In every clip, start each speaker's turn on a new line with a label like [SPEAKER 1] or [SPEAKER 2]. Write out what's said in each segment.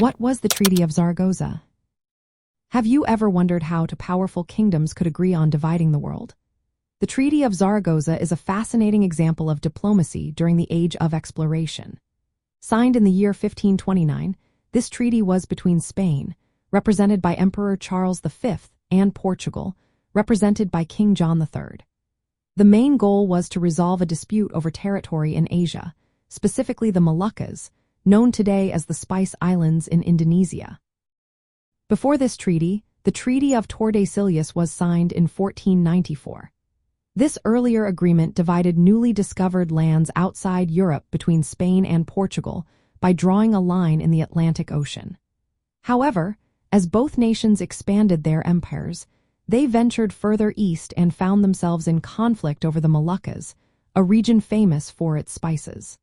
[SPEAKER 1] What was the Treaty of Zaragoza? Have you ever wondered how two powerful kingdoms could agree on dividing the world? The Treaty of Zaragoza is a fascinating example of diplomacy during the Age of Exploration. Signed in the year 1529, this treaty was between Spain, represented by Emperor Charles V, and Portugal, represented by King John III. The main goal was to resolve a dispute over territory in Asia, specifically the Moluccas, known today as the Spice Islands in Indonesia. Before this treaty, the Treaty of Tordesillas was signed in 1494. This earlier agreement divided newly discovered lands outside Europe between Spain and Portugal by drawing a line in the Atlantic Ocean. However, as both nations expanded their empires, they ventured further east and found themselves in conflict over the Moluccas, a region famous for its spices.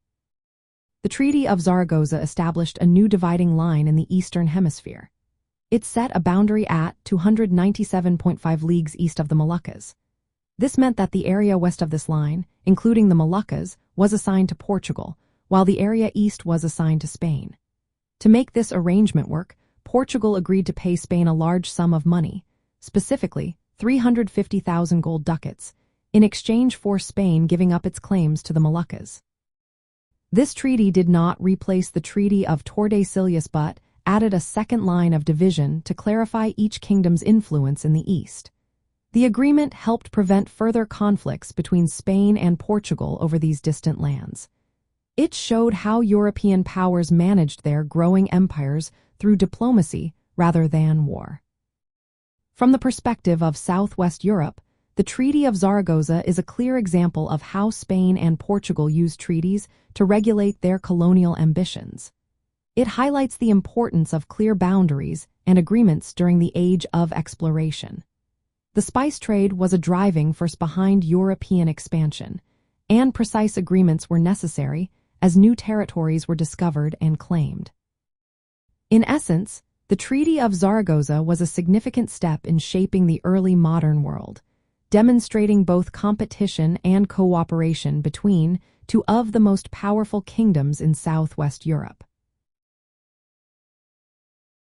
[SPEAKER 1] The Treaty of Zaragoza established a new dividing line in the eastern hemisphere. It set a boundary at 297.5 leagues east of the Moluccas. This meant that the area west of this line, including the Moluccas, was assigned to Portugal, while the area east was assigned to Spain. To make this arrangement work, Portugal agreed to pay Spain a large sum of money, specifically 350,000 gold ducats, in exchange for Spain giving up its claims to the Moluccas. This treaty did not replace the Treaty of Tordesillas but added a second line of division to clarify each kingdom's influence in the east. The agreement helped prevent further conflicts between Spain and Portugal over these distant lands. It showed how European powers managed their growing empires through diplomacy rather than war. From the perspective of Southwest Europe, the Treaty of Zaragoza is a clear example of how Spain and Portugal used treaties to regulate their colonial ambitions. It highlights the importance of clear boundaries and agreements during the Age of Exploration. The spice trade was a driving force behind European expansion, and precise agreements were necessary as new territories were discovered and claimed. In essence, the Treaty of Zaragoza was a significant step in shaping the early modern world, demonstrating both competition and cooperation between two of the most powerful kingdoms in Southwest Europe.